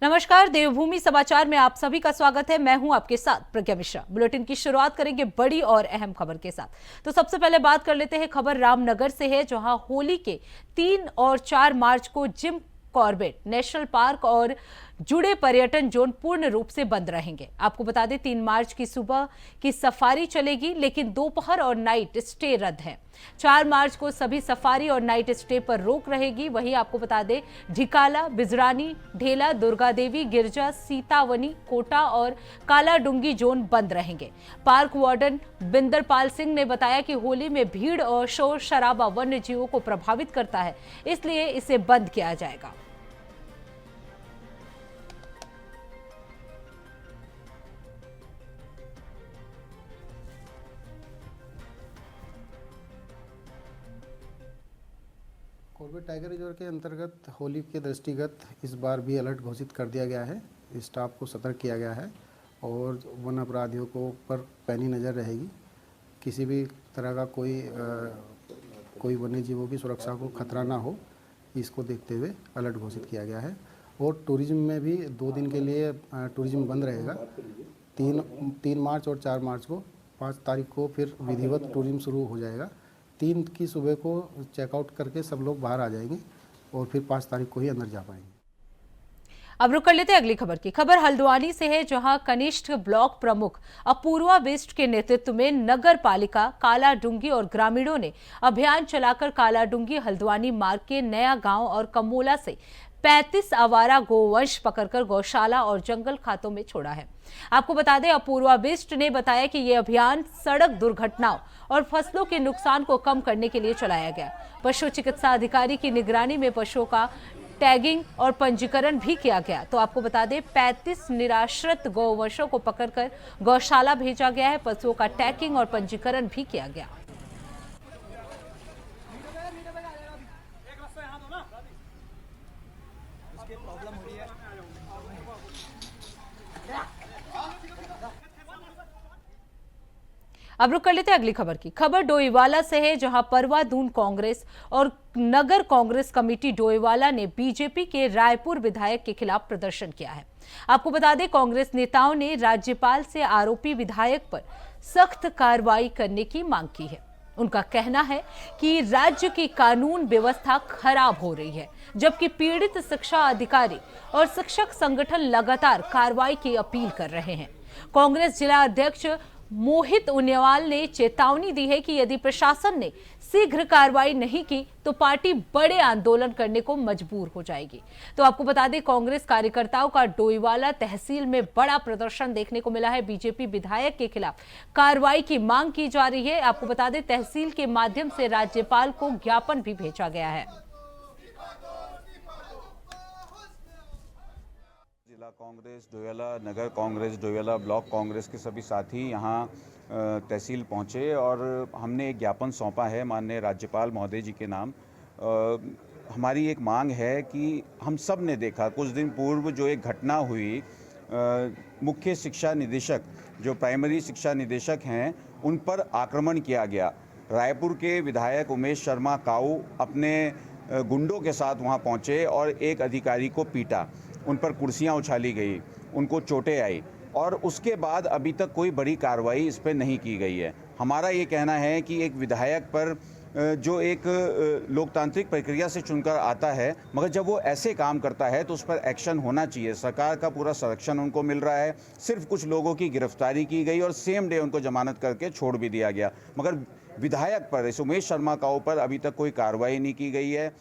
नमस्कार, देवभूमि समाचार में आप सभी का स्वागत है। मैं हूं आपके साथ प्रज्ञा मिश्रा। बुलेटिन की शुरुआत करेंगे बड़ी और अहम खबर के साथ। तो सबसे पहले बात कर लेते हैं, खबर रामनगर से है, जहां होली के 3 और 4 मार्च को जिम कॉर्बेट नेशनल पार्क और जुड़े पर्यटन जोन पूर्ण रूप से बंद रहेंगे। आपको बता दें, 3 मार्च की सुबह की सफारी चलेगी, लेकिन दोपहर और नाइट स्टे रद्द है। 4 मार्च को सभी सफारी और नाइट स्टे पर रोक रहेगी। वहीं आपको बता दें, ढिकाला, बिजरानी, ढेला, दुर्गा देवी, गिरजा, सीतावनी, कोटा और कालाडुंगी जोन बंद रहेंगे। पार्क वार्डन बिंदरपाल सिंह ने बताया कि होली में भीड़ और शोर शराबा वन्य जीवों को प्रभावित करता है, इसलिए इसे बंद किया जाएगा। कॉर्बेट टाइगर रिजर्व के अंतर्गत होली के दृष्टिगत इस बार भी अलर्ट घोषित कर दिया गया है। स्टाफ को सतर्क किया गया है और वन अपराधियों को पर पैनी नज़र रहेगी। किसी भी तरह का कोई वन्य जीवों की सुरक्षा को खतरा ना हो, इसको देखते हुए अलर्ट घोषित किया गया है। और टूरिज्म में भी 2 दिन के लिए टूरिज्म बंद रहेगा। 3 मार्च और 4 मार्च को, 5 तारीख को फिर विधिवत टूरिज्म शुरू हो जाएगा। 3 की सुबह को चेकआउट करके सब लोग बाहर आ जाएंगे और फिर 5 तारीख को ही अंदर जा पाएंगे। अब रुक कर लेते हैं अगली खबर की। खबर हल्द्वानी से है, जहां कनिष्ठ ब्लॉक प्रमुख अपूर्वा बिष्ट के नेतृत्व में नगर पालिका, कालाडुंगी और ग्रामीणों ने अभियान चलाकर कालाडुंगी हल्द्वानी मार्ग के नया गांव और कमोला से 35 आवारा गोवंश पकड़कर गौशाला और जंगल खातों में छोड़ा है। आपको बता दें, अपूर्वा बिष्ट ने बताया कि यह अभियान सड़क दुर्घटनाओं और फसलों के नुकसान को कम करने के लिए चलाया गया। पशु चिकित्सा अधिकारी की निगरानी में पशुओं का टैगिंग और पंजीकरण भी किया गया। तो आपको बता दें, 35 निराश्रित गौवंशों को पकड़कर गौशाला भेजा गया है। पशुओं का टैगिंग और पंजीकरण भी किया गया। अब रुक कर लेते हैं अगली खबर की। खबर डोईवाला से है, जहां परवा दून कांग्रेस और नगर कांग्रेस कमेटी डोईवाला ने बीजेपी के रायपुर विधायक के खिलाफ प्रदर्शन किया है। आपको बता दें, कांग्रेस नेताओं ने राज्यपाल से आरोपी विधायक पर सख्त कार्रवाई करने की मांग की है। उनका कहना है कि राज्य की कानून व्यवस्था खराब हो रही है, जबकि पीड़ित शिक्षा अधिकारी और शिक्षक संगठन लगातार कार्रवाई की अपील कर रहे हैं। कांग्रेस जिला अध्यक्ष मोहित उनियाल ने चेतावनी दी है कि यदि प्रशासन ने शीघ्र कार्रवाई नहीं की तो पार्टी बड़े आंदोलन करने को मजबूर हो जाएगी। तो आपको बता दें, कांग्रेस कार्यकर्ताओं का डोईवाला तहसील में बड़ा प्रदर्शन देखने को मिला है। बीजेपी विधायक के खिलाफ कार्रवाई की मांग की जा रही है। आपको बता दें, तहसील के माध्यम से राज्यपाल को ज्ञापन भी भेजा गया है। जिला कांग्रेस डोईवाला, नगर कांग्रेस डोईवाला, ब्लॉक कांग्रेस के सभी साथी यहाँ तहसील पहुँचे और हमने एक ज्ञापन सौंपा है माननीय राज्यपाल महोदय जी के नाम। हमारी एक मांग है कि हम सब ने देखा कुछ दिन पूर्व जो एक घटना हुई, मुख्य शिक्षा निदेशक जो प्राइमरी शिक्षा निदेशक हैं उन पर आक्रमण किया गया। रायपुर के विधायक उमेश शर्मा काऊ अपने गुंडों के साथ वहाँ पहुँचे और एक अधिकारी को पीटा, उन पर कुर्सियाँ उछाली गई, उनको चोटें आई और उसके बाद अभी तक कोई बड़ी कार्रवाई इस पर नहीं की गई है। हमारा ये कहना है कि एक विधायक पर जो एक लोकतांत्रिक प्रक्रिया से चुनकर आता है, मगर जब वो ऐसे काम करता है तो उस पर एक्शन होना चाहिए। सरकार का पूरा संरक्षण उनको मिल रहा है। सिर्फ कुछ लोगों की गिरफ्तारी की गई और सेम डे उनको जमानत करके छोड़ भी दिया गया, मगर विधायक पर, इस उमेश शर्मा काऊ पर अभी तक कोई कार्रवाई नहीं की गई है।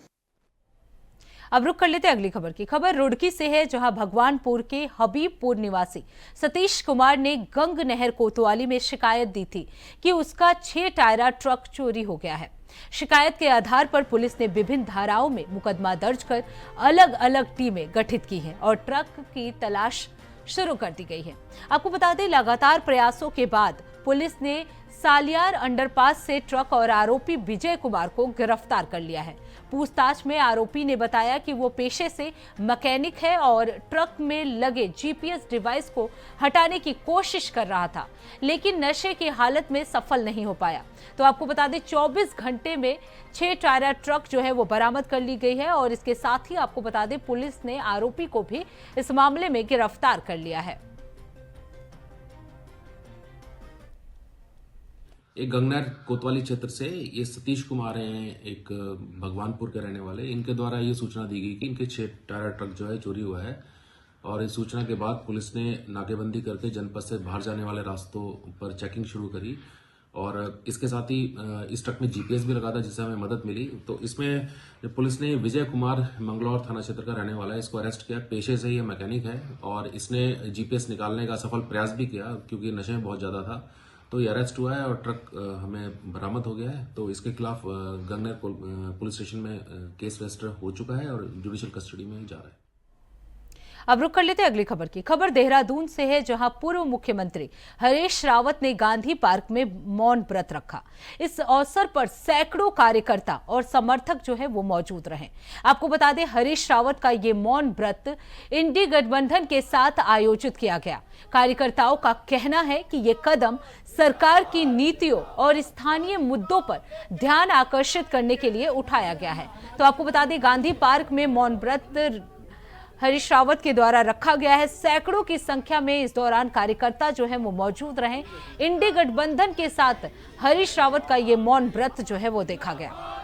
अब रुक कर लेते हैं अगली खबर की। खबर रुड़की से है, जहां भगवानपुर के हबीबपुर निवासी सतीश कुमार ने गंग नहर कोतवाली में शिकायत दी थी कि उसका 6 टायरा ट्रक चोरी हो गया है। शिकायत के आधार पर पुलिस ने विभिन्न धाराओं में मुकदमा दर्ज कर अलग अलग टीमें गठित की हैं और ट्रक की तलाश शुरू कर दी गई है। आपको बता दें, लगातार प्रयासों के बाद पुलिस ने सालियार अंडरपास से ट्रक और आरोपी विजय कुमार को गिरफ्तार कर लिया है। पूछताछ में आरोपी ने बताया कि वो पेशे से मैकेनिक है और ट्रक में लगे जीपीएस डिवाइस को हटाने की कोशिश कर रहा था, लेकिन नशे की हालत में सफल नहीं हो पाया। तो आपको बता दें 24 घंटे में 6 टायरा ट्रक जो है वो बरामद कर ली गई है और इसके साथ ही आपको बता दें पुलिस ने आरोपी को भी इस मामले में गिरफ्तार कर लिया है। एक गंगनर कोतवाली क्षेत्र से ये सतीश कुमार हैं, एक भगवानपुर के रहने वाले। इनके द्वारा ये सूचना दी गई कि इनके 6 टायरा ट्रक जो है चोरी हुआ है और इस सूचना के बाद पुलिस ने नाकेबंदी करके जनपद से बाहर जाने वाले रास्तों पर चेकिंग शुरू करी और इसके साथ ही इस ट्रक में जीपीएस भी लगा था जिससे हमें मदद मिली। तो इसमें पुलिस ने विजय कुमार मंगलौर थाना क्षेत्र का रहने वाला है, इसको अरेस्ट किया। पेशे से ये मैकेनिक है और इसने जीपीएस निकालने का सफल प्रयास भी किया क्योंकि नशे में बहुत ज्यादा था। तो ये अरेस्ट हुआ है और ट्रक हमें बरामद हो गया है। तो इसके खिलाफ गंगनर पुलिस स्टेशन में केस रजिस्टर हो चुका है और जुडिशियल कस्टडी में जा रहा है। अब रुक कर लेते अगली खबर की। खबर देहरादून से है, जहां पूर्व मुख्यमंत्री हरीश रावत ने गांधी पार्क में मौन व्रत रखा। इस अवसर पर सैकड़ों कार्यकर्ता और समर्थक जो है वो मौजूद रहे। आपको बता दें हरीश रावत का ये मौन व्रत इंडी गठबंधन के साथ आयोजित किया गया। कार्यकर्ताओं का कहना है कि ये कदम सरकार की नीतियों और स्थानीय मुद्दों पर ध्यान आकर्षित करने के लिए उठाया गया है। तो आपको बता दें गांधी पार्क में मौन व्रत हरीश रावत के द्वारा रखा गया है। सैकड़ों की संख्या में इस दौरान कार्यकर्ता जो है वो मौजूद रहे। इंडी गठबंधन के साथ हरीश रावत का ये मौन व्रत जो है वो देखा गया।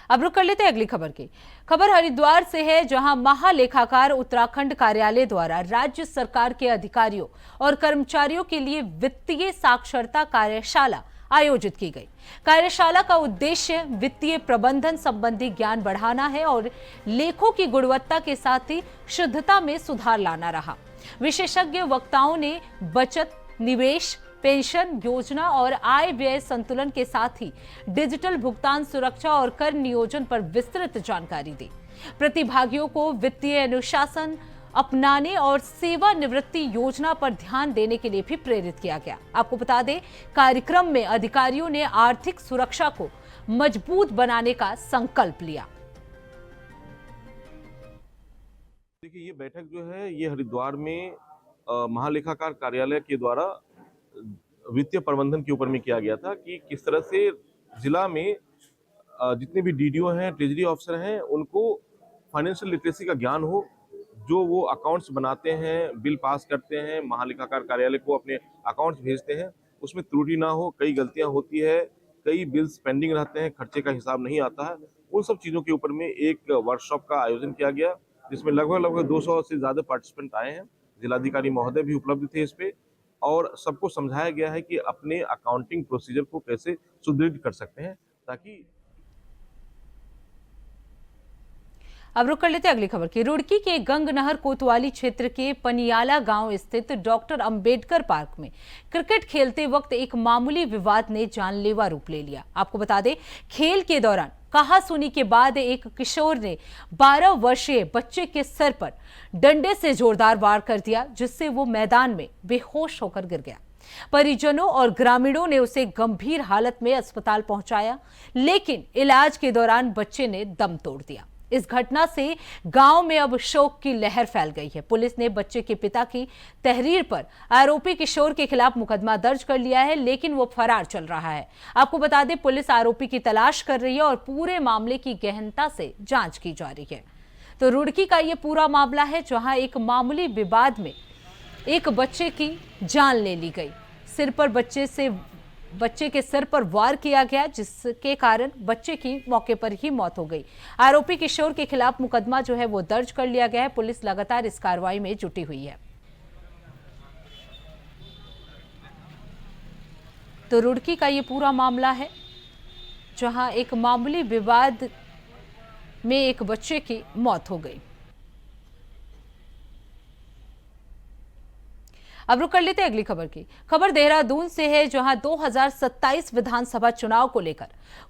अब रुक कर लेते हैं अगली खबर की। खबर हरिद्वार से है, जहां महालेखाकार उत्तराखंड कार्यालय द्वारा राज्य सरकार के अधिकारियों और कर्मचारियों के लिए वित्तीय साक्षरता कार्यशाला आयोजित की गई। कार्यशाला का उद्देश्य वित्तीय प्रबंधन संबंधी ज्ञान बढ़ाना है और लेखों की गुणवत्ता के साथ ही शुद्धता में सुधार लाना रहा। विशेषज्ञ वक्ताओं ने बचत, निवेश, पेंशन योजना और आय व्यय संतुलन के साथ ही डिजिटल भुगतान सुरक्षा और कर नियोजन पर विस्तृत जानकारी दी। प्रतिभागियों को वित्तीय अनुशासन अपनाने और सेवानिवृत्ति योजना पर ध्यान देने के लिए भी प्रेरित किया गया। आपको बता दें कार्यक्रम में अधिकारियों ने आर्थिक सुरक्षा को मजबूत बनाने का संकल्प लिया। देखिए ये बैठक जो है ये हरिद्वार में महालेखाकार कार्यालय के द्वारा वित्तीय प्रबंधन के ऊपर में किया गया था कि किस तरह से जिला में जितने भी डीडीओ हैं, ट्रेजरी ऑफिसर हैं, उनको फाइनेंशियल लिटरेसी का ज्ञान हो। जो वो अकाउंट्स बनाते हैं, बिल पास करते हैं, महालेखाकार कार्यालय को अपने अकाउंट्स भेजते हैं, उसमें त्रुटि ना हो। कई गलतियां होती है, कई बिल्स पेंडिंग रहते हैं, खर्चे का हिसाब नहीं आता है। उन सब चीज़ों के ऊपर में एक वर्कशॉप का आयोजन किया गया जिसमें लगभग 200 से ज़्यादा पार्टिसिपेंट आए हैं। जिलाधिकारी महोदय भी उपलब्ध थे इस पे और सबको समझाया गया है कि अपने अकाउंटिंग प्रोसीजर को कैसे सुदृढ़ कर सकते हैं ताकि। अब रुक कर लेते अगली खबर की। रुड़की के गंगनहर कोतवाली क्षेत्र के पनियाला गांव स्थित डॉक्टर अंबेडकर पार्क में क्रिकेट खेलते वक्त एक मामूली विवाद ने जानलेवा रूप ले लिया। आपको बता दें खेल के दौरान कहासुनी के बाद एक किशोर ने 12 वर्षीय बच्चे के सर पर डंडे से जोरदार वार कर दिया, जिससे वो मैदान में बेहोश होकर गिर गया। परिजनों और ग्रामीणों ने उसे गंभीर हालत में अस्पताल पहुंचाया, लेकिन इलाज के दौरान बच्चे ने दम तोड़ दिया। इस घटना से गांव में अब शोक की लहर फैल गई है। पुलिस ने बच्चे के पिता की तहरीर पर आरोपी किशोर के खिलाफ मुकदमा दर्ज कर लिया है, लेकिन वो फरार चल रहा है। आपको बता दें पुलिस आरोपी की तलाश कर रही है और पूरे मामले की गहनता से जांच की जा रही है। तो रुड़की का ये पूरा मामला है, जहां एक मामूली विवाद में एक बच्चे की जान ले ली गई। सिर पर बच्चे के सिर पर वार किया गया, जिसके कारण बच्चे की मौके पर ही मौत हो गई। आरोपी किशोर के खिलाफ मुकदमा जो है वो दर्ज कर लिया गया है। पुलिस लगातार इस कार्रवाई में जुटी हुई है। तो रुड़की का ये पूरा मामला है, जहां एक मामूली विवाद में एक बच्चे की मौत हो गई। अब रुक कर लेते अगली खबर की। खबर देहरादून से है, जहां 2027 विधानसभा चुनाव को लेकर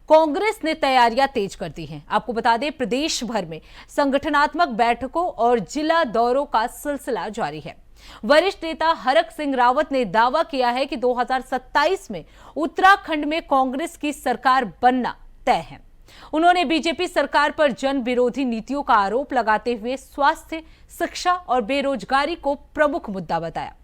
कांग्रेस ने तैयारियां तेज कर दी हैं। आपको बता दें प्रदेश भर में संगठनात्मक बैठकों और जिला दौरों का सिलसिला जारी है। वरिष्ठ नेता हरक सिंह रावत ने दावा किया है कि 2027 में उत्तराखंड में कांग्रेस की सरकार बनना तय है। उन्होंने बीजेपी सरकार पर जन विरोधी नीतियों का आरोप लगाते हुए स्वास्थ्य, शिक्षा और बेरोजगारी को प्रमुख मुद्दा बताया।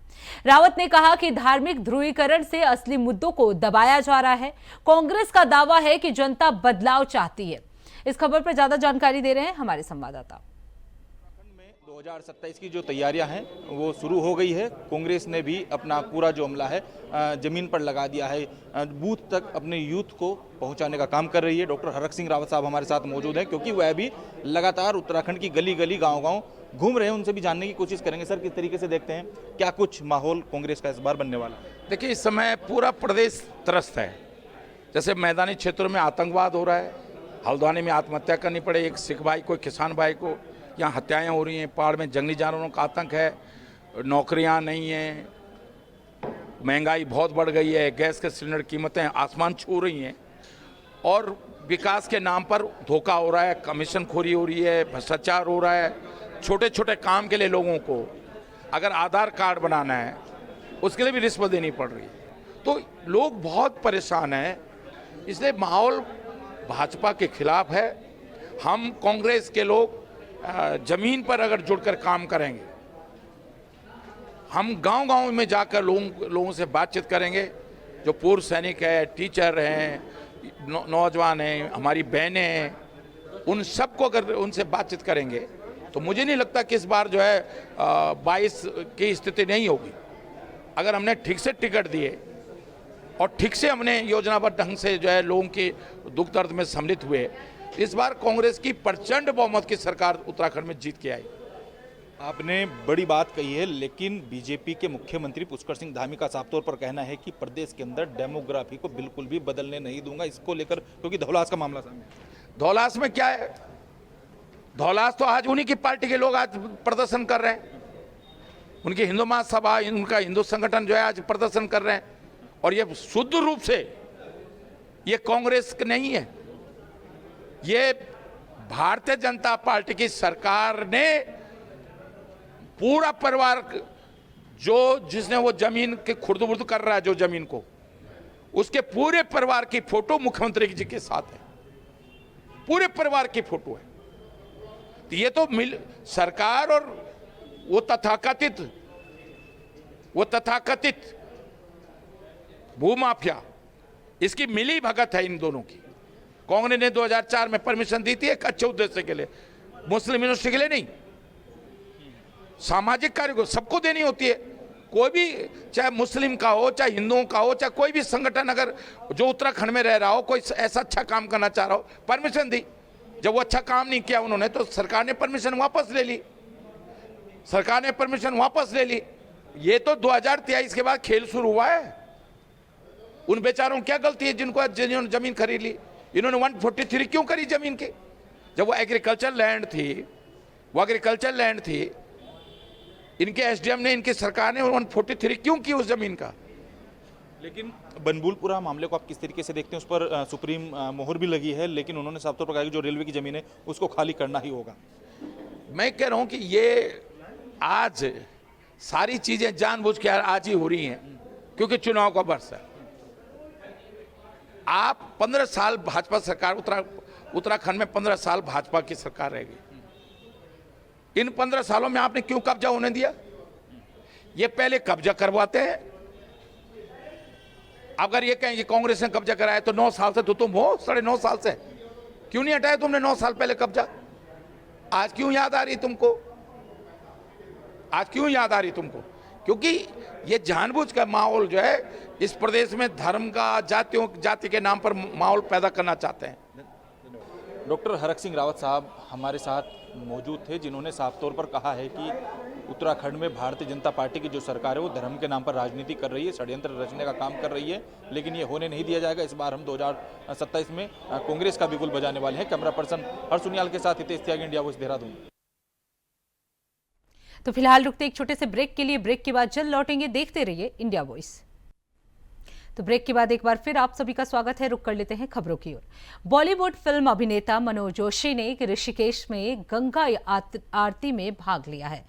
रावत ने कहा कि धार्मिक ध्रुवीकरण से असली मुद्दों को दबाया जा रहा है। कांग्रेस का दावा है कि जनता बदलाव चाहती है। इस खबर पर ज्यादा जानकारी दे रहे हैं हमारे संवाददाता। 2027 की जो तैयारियां हैं वो शुरू हो गई है। कांग्रेस ने भी अपना पूरा जो अमला है जमीन पर लगा दिया है, बूथ तक अपने यूथ को पहुंचाने का काम कर रही है। डॉक्टर हरक सिंह रावत साहब हमारे साथ मौजूद हैं, क्योंकि वह भी लगातार उत्तराखंड की गली गली गांव-गांव घूम रहे हैं। उनसे भी जानने की कोशिश करेंगे। सर, किस तरीके से देखते हैं, क्या कुछ माहौल कांग्रेस का इस बार बनने वाला? देखिए, इस समय पूरा प्रदेश त्रस्त है। जैसे मैदानी क्षेत्रों में आतंकवाद हो रहा है, हल्द्वानी में आत्महत्या करनी पड़े एक सिख भाई को, किसान भाई को, यहाँ हत्याएं हो रही हैं, पहाड़ में जंगली जानवरों का आतंक है, नौकरियां नहीं हैं, महंगाई बहुत बढ़ गई है, गैस के सिलेंडर कीमतें आसमान छू रही हैं और विकास के नाम पर धोखा हो रहा है, कमीशन खोरी हो रही है, भ्रष्टाचार हो रहा है। छोटे छोटे काम के लिए लोगों को अगर आधार कार्ड बनाना है उसके लिए भी रिश्वत देनी पड़ रही है। तो लोग बहुत परेशान हैं, इसलिए माहौल भाजपा के खिलाफ है। हम कांग्रेस के लोग जमीन पर अगर जुड़कर काम करेंगे, हम गांव-गांव में जाकर लोगों से बातचीत करेंगे। जो पूर्व सैनिक है, टीचर हैं, नौजवान हैं, हमारी बहनें हैं, उन सबको अगर उनसे बातचीत करेंगे तो मुझे नहीं लगता कि इस बार जो है 22 की स्थिति नहीं होगी। अगर हमने ठीक से टिकट दिए और ठीक से हमने योजनाबद्ध ढंग से जो है लोगों के दुख दर्द में सम्मिलित हुए, इस बार कांग्रेस की प्रचंड बहुमत की सरकार उत्तराखंड में जीत के आई। आपने बड़ी बात कही है, लेकिन बीजेपी के मुख्यमंत्री पुष्कर सिंह धामी का साफ तौर पर कहना है कि प्रदेश के अंदर डेमोग्राफी को बिल्कुल भी बदलने नहीं दूंगा। इसको लेकर, क्योंकि धौलास का मामला सामने है। धौलास में क्या है? धौलास तो आज उन्हीं की पार्टी के लोग आज प्रदर्शन कर रहे हैं। उनकी हिंदू महासभा, उनका हिंदू संगठन जो है आज प्रदर्शन कर रहे हैं, और ये शुद्ध रूप से ये कांग्रेस नहीं है, ये भारतीय जनता पार्टी की सरकार ने पूरा परिवार जिसने वो जमीन के खुर्द-बुर्द कर रहा है, जो जमीन को, उसके पूरे परिवार की फोटो मुख्यमंत्री जी के साथ है, पूरे परिवार की फोटो है। तो ये तो सरकार और वो तथाकथित भूमाफिया, इसकी मिली भगत है इन दोनों की। कांग्रेस ने 2004 में परमिशन दी थी एक अच्छे उद्देश्य के लिए, मुस्लिम यूनिवर्सिटी के लिए नहीं, सामाजिक कार्य को सबको देनी होती है। कोई भी, चाहे मुस्लिम का हो, चाहे हिंदुओं का हो, चाहे कोई भी संगठन अगर जो उत्तराखंड में रह रहा हो, कोई ऐसा अच्छा काम करना चाह रहा हो, परमिशन दी। जब वो अच्छा काम नहीं किया उन्होंने, तो सरकार ने परमिशन वापस ले ली। ये तो 2023 के बाद खेल शुरू हुआ है। उन बेचारों की क्या गलती है जिन्होंने जमीन खरीद ली? इन्होंने 143 क्यों करी जमीन की? जब वो एग्रीकल्चर लैंड थी, इनके एसडीएम ने, इनकी सरकार ने 143 क्यों की उस जमीन का? लेकिन बनबुलपुरा मामले को आप किस तरीके से देखते हैं? उस पर सुप्रीम मोहर भी लगी है, लेकिन उन्होंने साफ तौर पर कहा कि जो रेलवे की जमीन है उसको खाली करना ही होगा। मैं कह रहा हूं कि ये आज सारी चीजें जानबूझ के आज ही हो रही हैं, क्योंकि चुनाव का वर्ष है। आप 15 साल भाजपा सरकार, उत्तराखंड में 15 साल भाजपा की सरकार रहेगी। इन 15 सालों में आपने क्यों कब्जा होने दिया? ये पहले कब्जा करवाते हैं। अगर ये कहें कि कांग्रेस ने कब्जा कराया तो 9 साल से तो तुम हो, 9.5 साल से क्यों नहीं हटाया तुमने 9 साल पहले कब्जा? आज क्यों याद आ रही तुमको? क्योंकि ये जानबूझ का माहौल जो है इस प्रदेश में धर्म का, जाति के नाम पर माहौल पैदा करना चाहते हैं। डॉक्टर हरक सिंह रावत साहब हमारे साथ मौजूद थे, जिन्होंने साफ तौर पर कहा है कि उत्तराखंड में भारतीय जनता पार्टी की जो सरकार है वो धर्म के नाम पर राजनीति कर रही है, षड्यंत्र रचने का काम कर रही है, लेकिन ये होने नहीं दिया जाएगा। इस बार हम 2027 में कांग्रेस का बिगुल बजाने वाले हैं। कैमरा पर्सन हर्ष सुनियाल के साथ हितेश त्यागी, इंडिया वॉइस, देहरादून। तो फिलहाल रुकते एक छोटे से ब्रेक के लिए। ब्रेक के बाद जल्द लौटेंगे। देखते रहिए इंडिया वॉइस। तो ब्रेक के बाद एक बार फिर आप सभी का स्वागत है। रुक कर लेते हैं खबरों की ओर। बॉलीवुड फिल्म अभिनेता मनोज जोशी ने ऋषिकेश में गंगा आरती में भाग लिया है।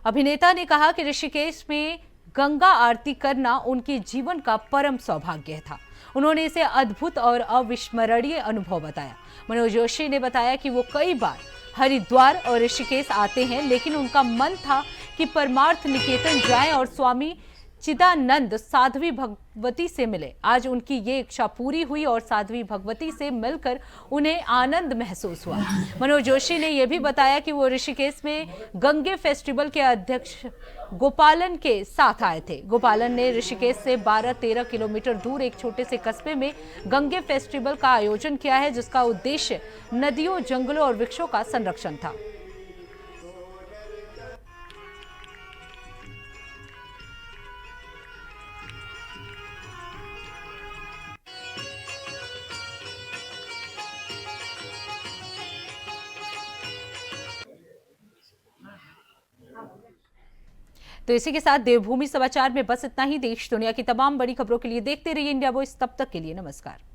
अभिनेता ने कहा कि ऋषिकेश में गंगा आरती करना उनके जीवन का परम सौभाग्य था। उन्होंने इसे अद्भुत और अविस्मरणीय अनुभव बताया। मनोज जोशी ने बताया कि वो कई बार हरिद्वार और ऋषिकेश आते हैं, लेकिन उनका मन था कि परमार्थ निकेतन जाएं और स्वामी चिदानंद साध्वी भगवती से मिले। आज उनकी ये इच्छा पूरी हुई और साध्वी भगवती से मिलकर उन्हें आनंद महसूस हुआ। मनोज जोशी ने यह भी बताया कि वो ऋषिकेश में गंगे फेस्टिवल के अध्यक्ष गोपालन के साथ आए थे। गोपालन ने ऋषिकेश से 12-13 किलोमीटर दूर एक छोटे से कस्बे में गंगे फेस्टिवल का आयोजन किया है, जिसका उद्देश्य नदियों, जंगलों और वृक्षों का संरक्षण था। तो इसी के साथ देवभूमि समाचार में बस इतना ही। देश दुनिया की तमाम बड़ी खबरों के लिए देखते रहिए इंडिया वॉइस। तब तक के लिए नमस्कार।